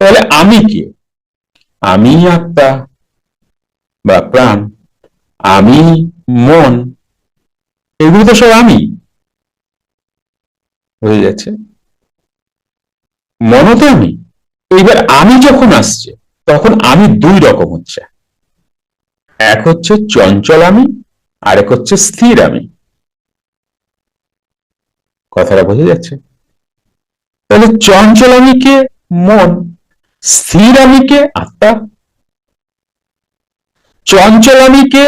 তাহলে আমি কে? আমি আত্মা বা প্রাণ, আমি মন, এগুলো তো সব আমি হয়ে যাচ্ছে। মনও তো আমি। এইবার আমি যখন আসছে তখন আমি দুই রকম হচ্ছে, এক হচ্ছে চঞ্চল আমি, আর এক হচ্ছে স্থির আমি। কথাটা বোঝা যাচ্ছে? তাহলে চঞ্চল আমিকে মন, স্থির আমিকে আত্মা। চঞ্চল আমিকে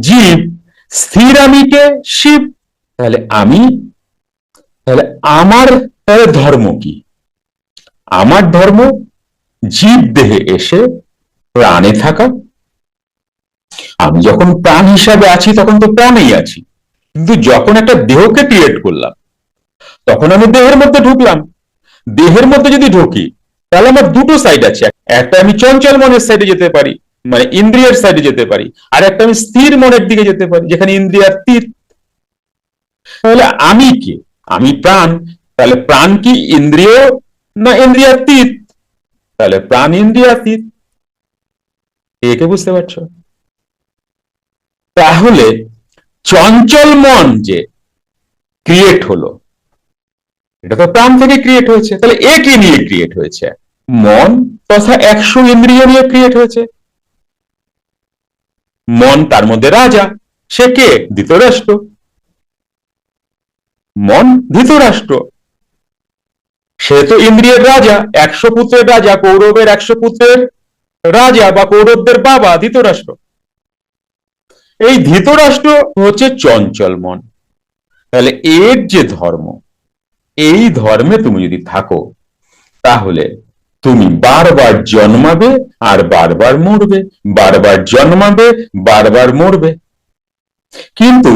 জীব, স্থির আমিকে শিব। তাহলে আমি, তাহলে আমার তাহলে ধর্ম কি? আমার ধর্ম জীব দেহে এসে প্রাণে থাকা। আমি যখন প্রাণ হিসাবে আছি তখন তো প্রাণেই আছি, কিন্তু যখন একটা দেহকে ক্রিয়েট করলাম তখন আমি দেহের মধ্যে ঢুকলাম। দেহের মধ্যে যদি ঢুকি তাহলে আমার দুটো সাইড আছে, একটা আমি চঞ্চল মনের সাইডে যেতে পারি, মানে ইন্দ্রিয়ের সাইডে যেতে পারি, আর একটা আমি স্থির মনের দিকে যেতে পারি যেখানে ইন্দ্রিয়াতীত। তাহলে আমি কি? আমি প্রাণ। তাহলে প্রাণ কি ইন্দ্রিয় না ইন্দ্রিয়াতীত? তাহলে প্রাণ ইন্দ্রিয়াতীত। একে বুঝতে পারছো? তাহলে চঞ্চল মন যে ক্রিয়েট হলো, এটা তো প্রাণ থেকে ক্রিয়েট হয়েছে। তাহলে এ কে নিয়ে ক্রিয়েট হয়েছে? মন তথা 100 ইন্দ্রিয় নিয়ে ক্রিয়েট হয়েছে। মন তার মধ্যে রাজা, সে কে? ধৃতরাষ্ট্র। মন ধৃতরাষ্ট্র, সে তো ইন্দ্রিয়ের রাজা, 100 পুত্রের রাজা, কৌরবের 100 পুত্রের রাজা বা কৌরবদের বাবা ধৃতরাষ্ট্র। এই ধৃতরাষ্ট্র হচ্ছে চঞ্চল মন। তাহলে এর যে ধর্ম, এই ধর্মে তুমি যদি থাকো তাহলে তুমি বারবার জন্মাবে আর বারবার মরবে, বারবার জন্মাবে বারবার মরবে। কিন্তু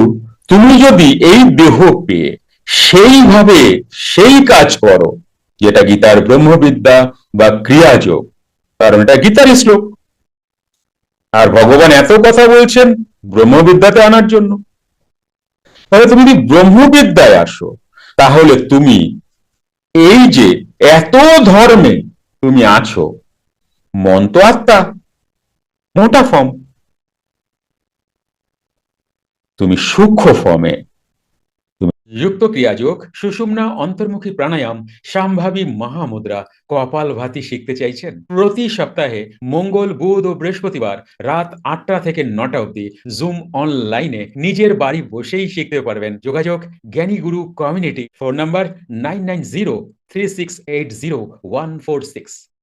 তুমি যদি এই দেহ পেয়ে সেইভাবে সেই কাজ করো যেটা গীতার ব্রহ্মবিদ্যা বা ক্রিয়াযোগ, কারণ এটা গীতার শ্লোক, আর ভগবান এত কথা বলছেন ব্রহ্মবিদ্যাতে আনার জন্য। তাহলে তুমি যদি ব্রহ্মবিদ্যায় আসো তাহলে তুমি এই যে এত ধর্মে তুমি আছো, মন তো আত্মা, মোটা ফর্ম, তুমি সূক্ষ্ম ফর্মে যুক্ত ক্রিয়াযোগ, সুষুম্না অন্তর্মুখী প্রাণায়াম, সম্ভাবী মহামুদ্রা, কপালভাতি শিখতে চাইছেন? প্রতি সপ্তাহে মঙ্গল, বুধ ও বৃহস্পতিবার রাত 8টা থেকে 9টা অবধি জুম অনলাইনে নিজের বাড়ি বসেই শিখতে পারবেন। যোগাযোগ জ্ঞানী গুরু কমিউনিটি, ফোন নাম্বার 9903680146।